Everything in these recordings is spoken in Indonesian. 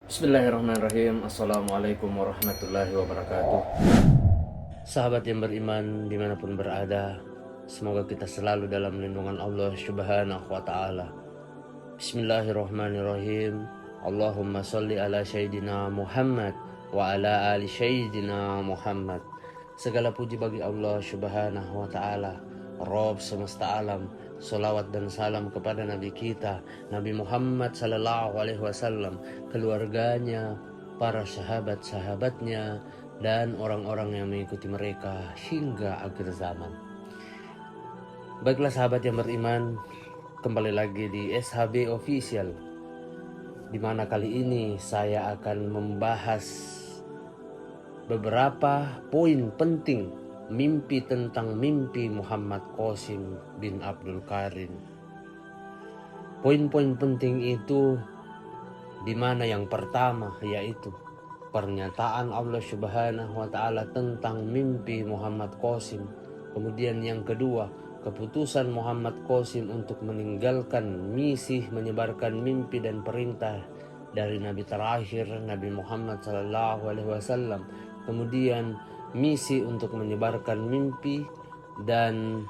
Bismillahirrahmanirrahim. Assalamualaikum warahmatullahi wabarakatuh. Sahabat yang beriman dimanapun berada, semoga kita selalu dalam lindungan Allah Subhanahu wa ta'ala. Bismillahirrahmanirrahim. Allahumma salli ala Sayyidina Muhammad wa ala ali Sayyidina Muhammad. Segala puji bagi Allah Subhanahu wa ta'ala, Rabb semesta alam. Salawat dan salam kepada Nabi kita, Nabi Muhammad sallallahu alaihi wasallam, keluarganya, para sahabat-sahabatnya, dan orang-orang yang mengikuti mereka hingga akhir zaman. Baiklah sahabat yang beriman, kembali lagi di SHB Official, di mana kali ini saya akan membahas beberapa poin penting mimpi tentang mimpi Muhammad Qasim bin Abdul Karim. Poin-poin penting itu di mana yang pertama yaitu pernyataan Allah Subhanahu wa ta'ala tentang mimpi Muhammad Qasim. Kemudian yang kedua, keputusan Muhammad Qasim untuk meninggalkan misi menyebarkan mimpi dan perintah dari Nabi terakhir Nabi Muhammad sallallahu alaihi wasallam. Kemudian misi untuk menyebarkan mimpi, dan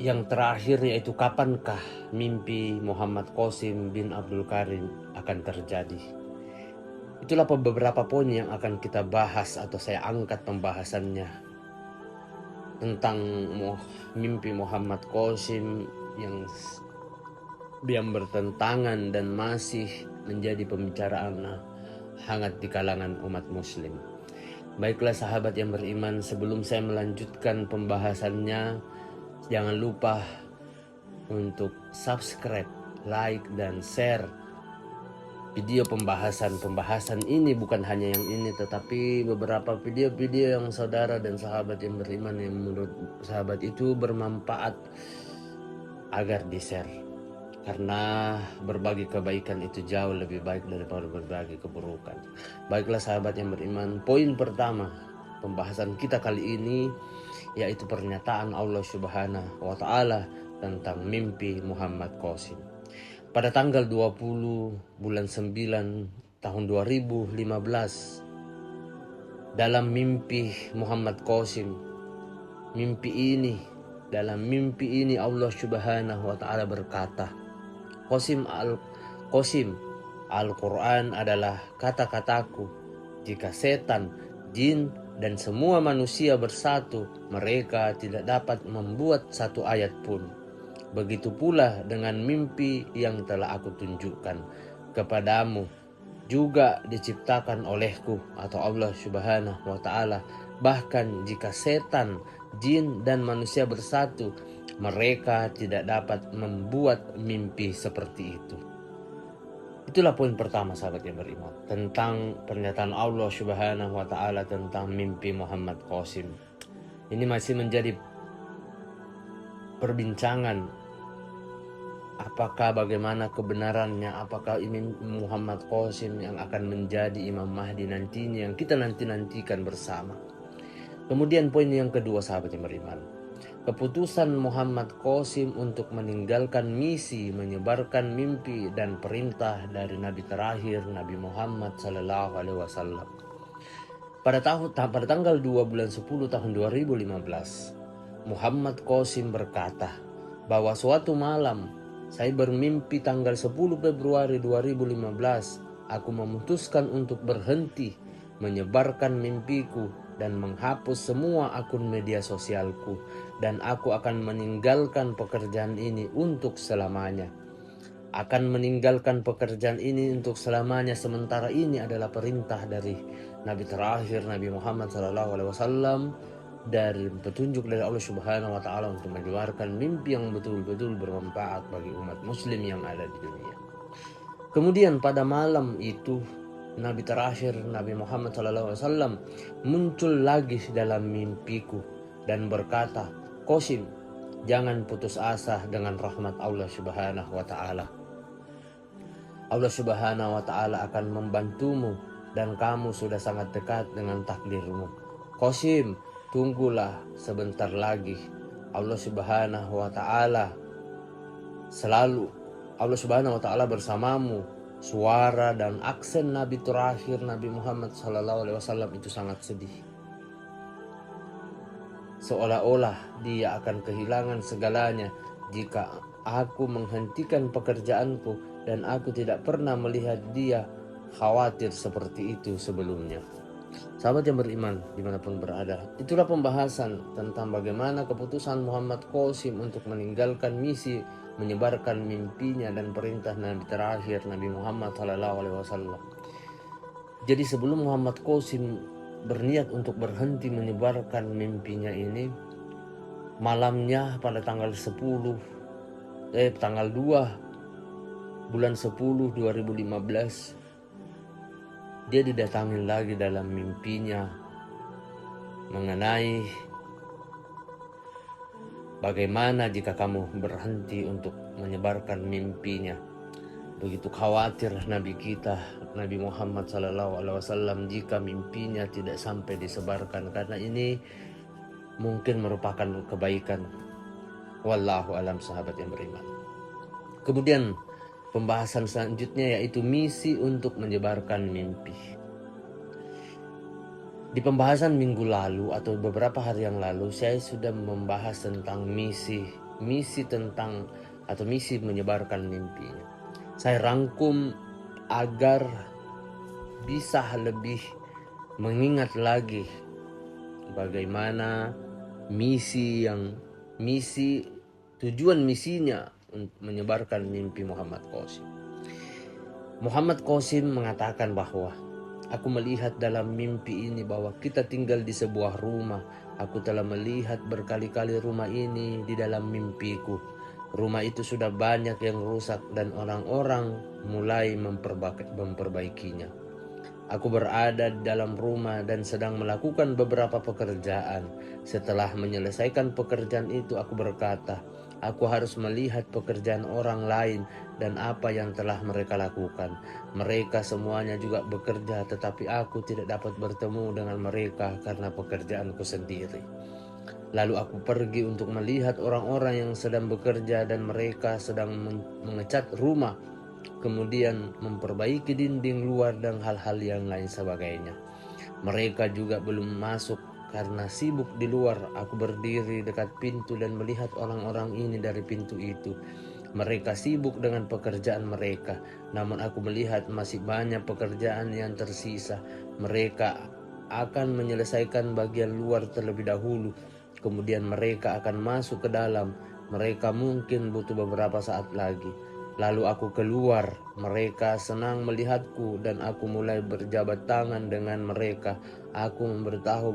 yang terakhir yaitu kapankah mimpi Muhammad Qasim bin Abdul Karim akan terjadi. Itulah beberapa poin yang akan kita bahas atau saya angkat pembahasannya tentang mimpi Muhammad Qasim yang bertentangan dan masih menjadi pembicaraan hangat di kalangan umat muslim. Baiklah sahabat yang beriman, sebelum saya melanjutkan pembahasannya, jangan lupa untuk subscribe, like, dan share video pembahasan ini. Bukan hanya yang ini, tetapi beberapa video-video yang saudara dan sahabat yang beriman yang menurut sahabat itu bermanfaat agar di-share. Karena berbagi kebaikan itu jauh lebih baik daripada berbagi keburukan. Baiklah sahabat yang beriman, poin pertama pembahasan kita kali ini yaitu pernyataan Allah Subhanahu wa ta'ala tentang mimpi Muhammad Qasim. Pada tanggal 20 bulan 9 tahun 2015, dalam mimpi Muhammad Qasim, dalam mimpi ini Allah Subhanahu wa ta'ala berkata, Qasim, Al-Quran adalah kata-kataku. Jika setan, jin, dan semua manusia bersatu, mereka tidak dapat membuat satu ayat pun. Begitu pula dengan mimpi yang telah aku tunjukkan kepadamu, juga diciptakan olehku atau Allah Subhanahu wa ta'ala. Bahkan jika setan, jin, dan manusia bersatu, mereka tidak dapat membuat mimpi seperti itu. Itulah poin pertama sahabat yang beriman tentang pernyataan Allah Subhanahu wa ta'ala tentang mimpi Muhammad Qasim. Ini masih menjadi perbincangan, apakah bagaimana kebenarannya, apakah ini Muhammad Qasim yang akan menjadi Imam Mahdi nantinya, yang kita nantikan bersama. Kemudian poin yang kedua sahabat yang beriman, keputusan Muhammad Qasim untuk meninggalkan misi menyebarkan mimpi dan perintah dari Nabi terakhir Nabi Muhammad sallallahu alaihi wasallam. Pada tanggal 2 bulan 10 tahun 2015, Muhammad Qasim berkata bahwa suatu malam saya bermimpi tanggal 10 Februari 2015, aku memutuskan untuk berhenti menyebarkan mimpiku dan menghapus semua akun media sosialku, dan aku akan meninggalkan pekerjaan ini untuk selamanya. Sementara ini adalah perintah dari Nabi terakhir Nabi Muhammad SAW, dari petunjuk dari Allah Subhanahu wa ta'ala untuk menyebarkan mimpi yang betul-betul bermanfaat bagi umat muslim yang ada di dunia. Kemudian pada malam itu Nabi terakhir Nabi Muhammad SAW muncul lagi dalam mimpiku dan berkata, Qasim, jangan putus asa dengan rahmat Allah Subhanahu wa ta'ala. Allah Subhanahu wa ta'ala akan membantumu dan kamu sudah sangat dekat dengan takdirmu. Qasim, tunggulah sebentar lagi. Allah Subhanahu wa ta'ala bersamamu suara dan aksen Nabi terakhir Nabi Muhammad SAW itu sangat sedih. Seolah-olah dia akan kehilangan segalanya jika aku menghentikan pekerjaanku, dan aku tidak pernah melihat dia khawatir seperti itu sebelumnya. Sahabat yang beriman dimanapun berada, itulah pembahasan tentang bagaimana keputusan Muhammad Qasim untuk meninggalkan misi menyebarkan mimpinya dan perintah Nabi terakhir Nabi Muhammad SAW. Jadi sebelum Muhammad Qasim berniat untuk berhenti menyebarkan mimpinya ini, malamnya pada tanggal 2 bulan 10 2015, dia didatangi lagi dalam mimpinya mengenai bagaimana jika kamu berhenti untuk menyebarkan mimpinya. Begitu khawatir Nabi kita Nabi Muhammad SAW jika mimpinya tidak sampai disebarkan, karena ini mungkin merupakan kebaikan. Wallahu alam, sahabat yang beriman. Kemudian pembahasan selanjutnya yaitu misi untuk menyebarkan mimpi. Di pembahasan minggu lalu atau beberapa hari yang lalu, saya sudah membahas tentang misi menyebarkan mimpi. Saya rangkum agar bisa lebih mengingat lagi bagaimana tujuan misinya untuk menyebarkan mimpi Muhammad Qasim. Muhammad Qasim mengatakan bahwa aku melihat dalam mimpi ini bahwa kita tinggal di sebuah rumah. Aku telah melihat berkali-kali rumah ini di dalam mimpiku. Rumah itu sudah banyak yang rusak dan orang-orang mulai memperbaikinya. Aku berada di dalam rumah dan sedang melakukan beberapa pekerjaan. Setelah menyelesaikan pekerjaan itu, aku berkata, aku harus melihat pekerjaan orang lain dan apa yang telah mereka lakukan. Mereka semuanya juga bekerja, tetapi aku tidak dapat bertemu dengan mereka karena pekerjaanku sendiri. Lalu aku pergi untuk melihat orang-orang yang sedang bekerja dan mereka sedang mengecat rumah, kemudian memperbaiki dinding luar dan hal-hal yang lain sebagainya. Mereka juga belum masuk karena sibuk di luar. Aku berdiri dekat pintu dan melihat orang-orang ini dari pintu itu. Mereka sibuk dengan pekerjaan mereka, namun aku melihat masih banyak pekerjaan yang tersisa. Mereka akan menyelesaikan bagian luar terlebih dahulu, kemudian mereka akan masuk ke dalam. Mereka mungkin butuh beberapa saat lagi. Lalu aku keluar, mereka senang melihatku dan aku mulai berjabat tangan dengan mereka. Aku memberitahu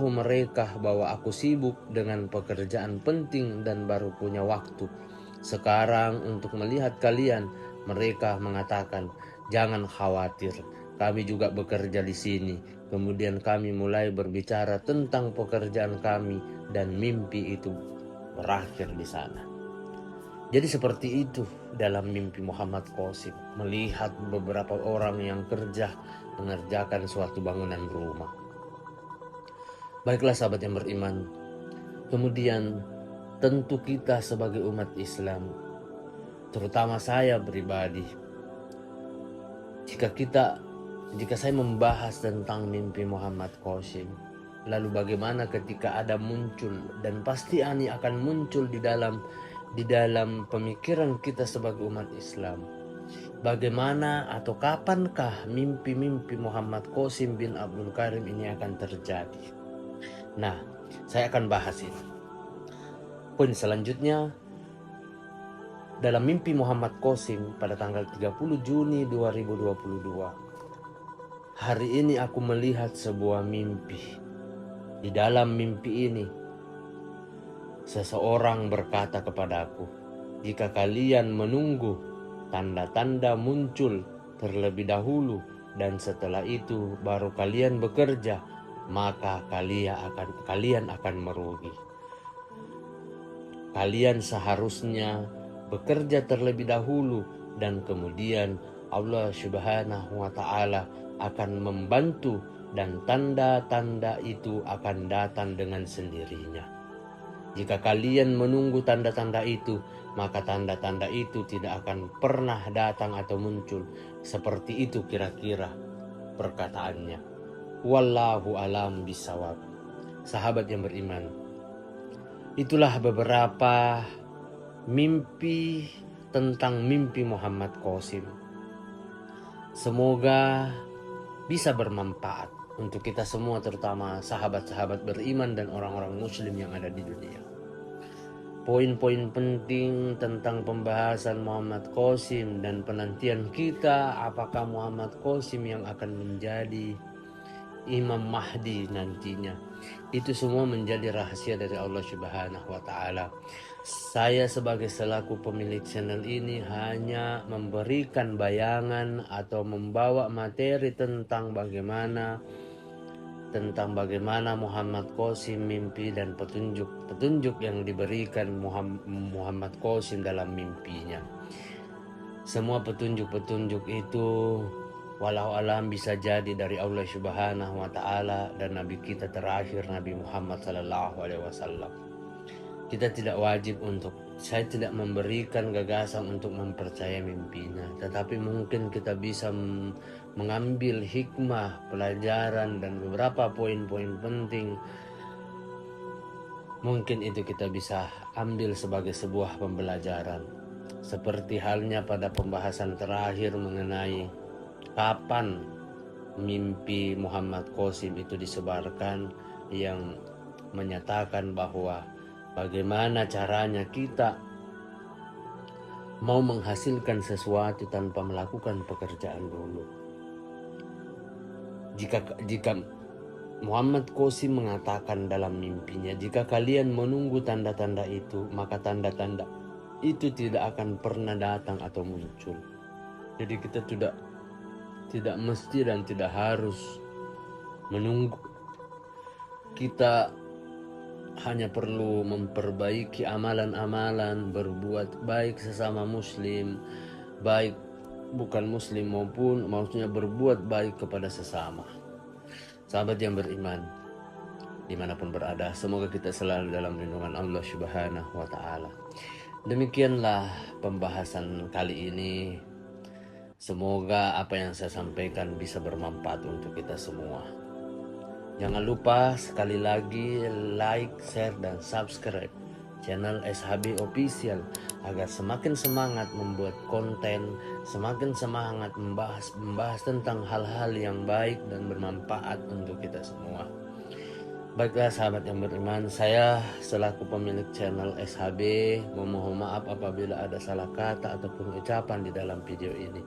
mereka bahwa aku sibuk dengan pekerjaan penting dan baru punya waktu sekarang untuk melihat kalian. Mereka mengatakan, jangan khawatir, kami juga bekerja di sini. Kemudian kami mulai berbicara tentang pekerjaan kami dan mimpi itu berakhir di sana. Jadi seperti itu dalam mimpi Muhammad Qasim, melihat beberapa orang yang kerja mengerjakan suatu bangunan rumah. Baiklah sahabat yang beriman, kemudian tentu kita sebagai umat Islam, terutama saya pribadi, jika saya membahas tentang mimpi Muhammad Qasim, lalu bagaimana ketika ada muncul, dan pasti ini akan muncul di dalam pemikiran kita sebagai umat Islam, bagaimana atau kapankah mimpi-mimpi Muhammad Qasim bin Abdul Karim ini akan terjadi. Nah, saya akan bahas ini. Poin selanjutnya, dalam mimpi Muhammad Qasim pada tanggal 30 Juni 2022, hari ini aku melihat sebuah mimpi. Di dalam mimpi ini, seseorang berkata kepadaku, jika kalian menunggu tanda-tanda muncul terlebih dahulu dan setelah itu baru kalian bekerja, maka kalian akan merugi. Kalian seharusnya bekerja terlebih dahulu dan kemudian Allah Subhanahu wa Ta'ala akan membantu dan tanda-tanda itu akan datang dengan sendirinya. Jika kalian menunggu tanda-tanda itu, maka tanda-tanda itu tidak akan pernah datang atau muncul. Seperti itu kira-kira perkataannya. Wallahu alam bisawab. Sahabat yang beriman, itulah beberapa mimpi tentang mimpi Muhammad Qasim. Semoga bisa bermanfaat untuk kita semua, terutama sahabat-sahabat beriman dan orang-orang muslim yang ada di dunia. Poin-poin penting tentang pembahasan Muhammad Qasim dan penantian kita, apakah Muhammad Qasim yang akan menjadi Imam Mahdi nantinya, itu semua menjadi rahasia dari Allah Subhanahu wa Ta'ala. Saya sebagai selaku pemilik channel ini hanya memberikan bayangan atau membawa materi tentang bagaimana Muhammad Qasim mimpi dan petunjuk yang diberikan Muhammad Qasim dalam mimpinya. Semua petunjuk itu walau alam bisa jadi dari Allah Subhanahu wa Ta'ala dan Nabi kita terakhir, Nabi Muhammad sallallahu alaihi wasallam. Saya tidak memberikan gagasan untuk mempercayai mimpinya, tetapi mungkin kita bisa mengambil hikmah, pelajaran dan beberapa poin-poin penting. Mungkin itu kita bisa ambil sebagai sebuah pembelajaran. Seperti halnya pada pembahasan terakhir mengenai kapan mimpi Muhammad Qasim itu disebarkan, yang menyatakan bahwa bagaimana caranya kita mau menghasilkan sesuatu tanpa melakukan pekerjaan dulu. Jika Muhammad Qasim mengatakan dalam mimpinya, jika kalian menunggu tanda-tanda itu, maka tanda-tanda itu tidak akan pernah datang atau muncul. Jadi kita tidak mesti dan tidak harus menunggu. Kita hanya perlu memperbaiki amalan-amalan, berbuat baik sesama muslim, baik bukan muslim maupun maksudnya berbuat baik kepada sesama. Sahabat yang beriman dimanapun berada, semoga kita selalu dalam lindungan Allah Subhanahu wa Ta'ala. Demikianlah pembahasan kali ini. Semoga apa yang saya sampaikan bisa bermanfaat untuk kita semua. Jangan lupa sekali lagi like, share, dan subscribe channel SHB Official agar semakin semangat membuat konten, semakin semangat membahas tentang hal-hal yang baik dan bermanfaat untuk kita semua. Baiklah sahabat yang beriman, saya selaku pemilik channel SHB memohon maaf apabila ada salah kata ataupun ucapan di dalam video ini.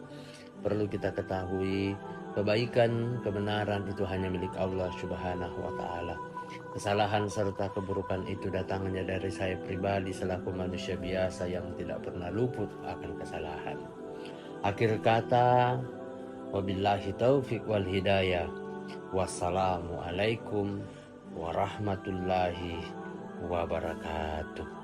Perlu kita ketahui, kebaikan, kebenaran itu hanya milik Allah Subhanahu wa Ta'ala. Kesalahan serta keburukan itu datangnya dari saya pribadi selaku manusia biasa yang tidak pernah luput akan kesalahan. Akhir kata, wabillahi taufik wal hidayah. Wassalamualaikum warahmatullahi wabarakatuh.